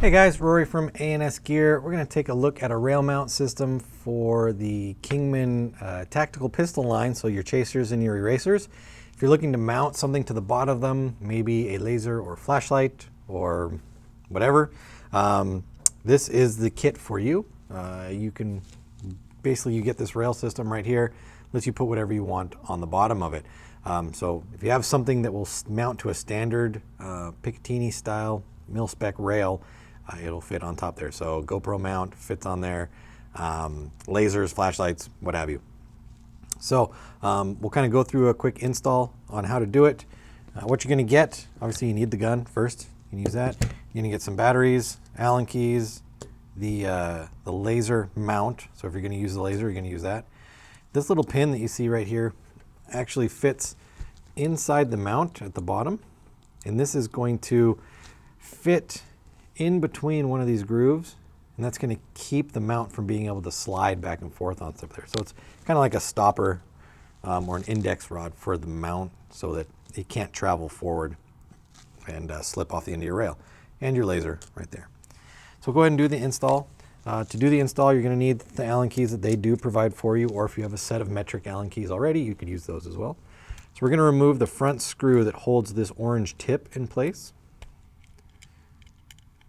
Hey guys, Rory from ANSgear. We're going to take a look at a rail mount system for the Kingman tactical pistol line, so your chasers and your erasers. If you're looking to mount something to the bottom of them, maybe a laser or flashlight or whatever, this is the kit for you. You can basically, you get this rail system right here, lets you put whatever you want on the bottom of it. So if you have something that will mount to a standard Picatinny style mil-spec rail, it'll fit on top there. So GoPro mount fits on there, lasers, flashlights, what have you. So we'll kind of go through a quick install on how to do it. What you're going to get, obviously you need the gun first. You can use that. You're going to get some batteries, Allen keys, the laser mount. So if you're going to use the laser, you're going to use that. This little pin that you see right here actually fits inside the mount at the bottom. And this is going to fit in between one of these grooves, and that's going to keep the mount from being able to slide back and forth on stuff there. So it's kind of like a stopper or an index rod for the mount so that it can't travel forward and slip off the end of your rail. And your laser right there. So go ahead and do the install. To do the install, you're going to need the Allen keys that they do provide for you, or if you have a set of metric Allen keys already, you could use those as well. So we're going to remove the front screw that holds this orange tip in place.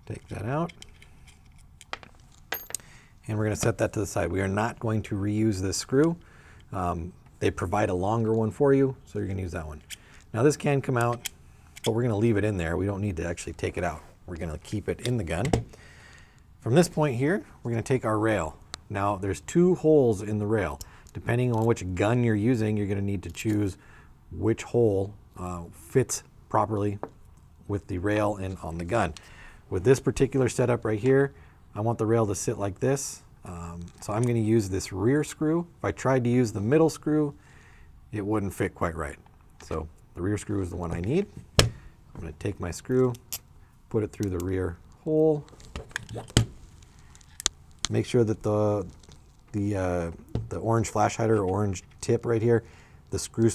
Take that out. And we're going to set that to the side. We are not going to reuse this screw. They provide a longer one for you, so you're going to use that one. Now this can come out, but we're going to leave it in there. We don't need to actually take it out. We're going to keep it in the gun. From this point here, we're going to take our rail. Now there's two holes in the rail. Depending on which gun you're using, you're going to need to choose which hole fits properly with the rail and on the gun. With this particular setup right here, I want the rail to sit like this. So I'm going to use this rear screw. If I tried to use the middle screw, it wouldn't fit quite right. So the rear screw is the one I need. I'm going to take my screw, put it through the rear hole. Make sure that the orange flash hider or orange tip right here, the screw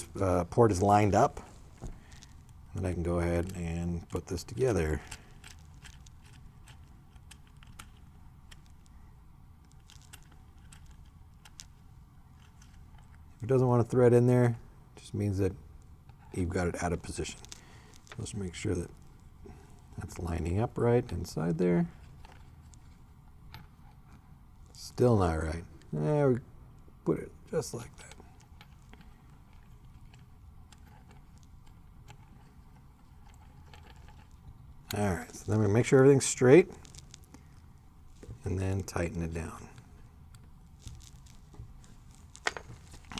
port is lined up. Then I can go ahead and put this together. If it doesn't want to thread in there, it just means that you've got it out of position. Let's make sure that that's lining up right inside there. Still not right. There, we put it just like that. All right, so then we make sure everything's straight and then tighten it down.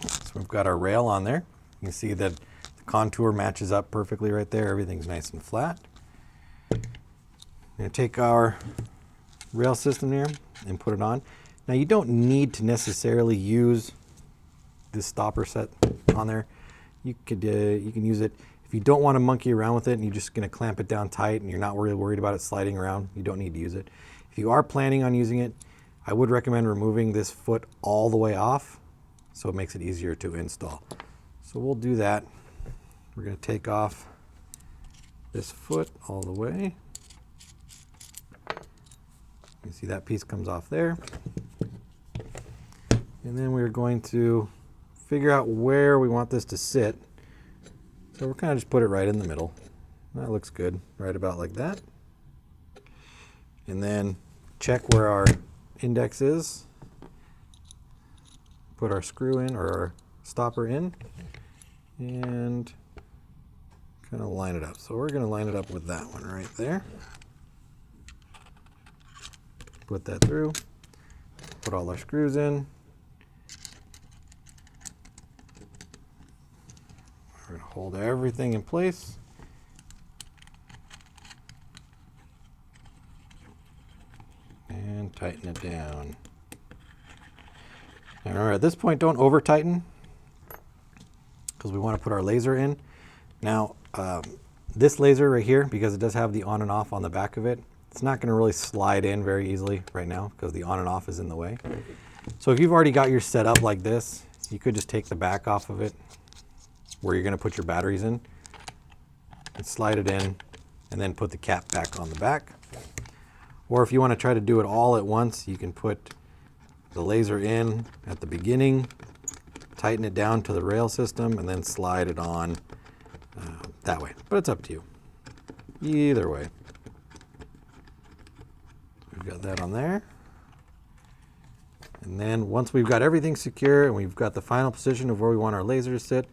So we've got our rail on there. You can see that the contour matches up perfectly right there. Everything's nice and flat. I'm going to take our rail system here and put it on. Now you don't need to necessarily use this stopper set on there. You can use it if you don't want to monkey around with it and you're just going to clamp it down tight and you're not really worried about it sliding around. You don't need to use it. If you are planning on using it, I would recommend removing this foot all the way off so it makes it easier to install. So we'll do that. We're going to take off this foot all the way. You see that piece comes off there. And then we're going to figure out where we want this to sit. So we're kind of just put it right in the middle. That looks good, right about like that. And then check where our index is. Put our screw in or our stopper in and kind of line it up. So we're going to line it up with that one right there. Put that through, put all our screws in. We're going to hold everything in place. And tighten it down. Now remember, at this point, don't over tighten because we want to put our laser in. Now, this laser right here, because it does have the on and off on the back of it, it's not going to really slide in very easily right now because the on and off is in the way. So if you've already got your set up like this, you could just take the back off of it where you're going to put your batteries in and slide it in and then put the cap back on the back. Or if you want to try to do it all at once, you can put the laser in at the beginning, tighten it down to the rail system, and then slide it on that way. But it's up to you. Either way. We've got that on there. And then once we've got everything secure and we've got the final position of where we want our laser to sit,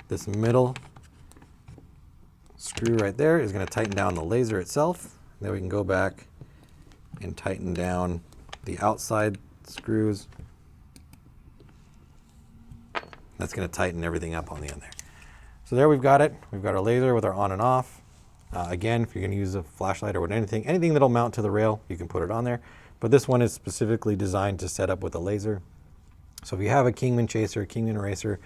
this middle screw right there is going to tighten down the laser itself. Then we can go back and tighten down the outside screws. That's going to tighten everything up on the end there. So there we've got it. We've got our laser with our on and off. Again, if you're going to use a flashlight or anything that'll mount to the rail, you can put it on there. But this one is specifically designed to set up with a laser. So if you have a Kingman chaser, Kingman racer,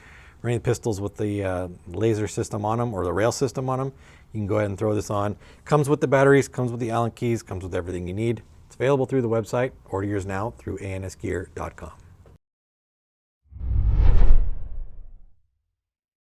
or any pistols with the laser system on them or the rail system on them, you can go ahead and throw this on. Comes with the batteries, comes with the Allen keys, comes with everything you need. It's available through the website. Order yours now through ANSgear.com.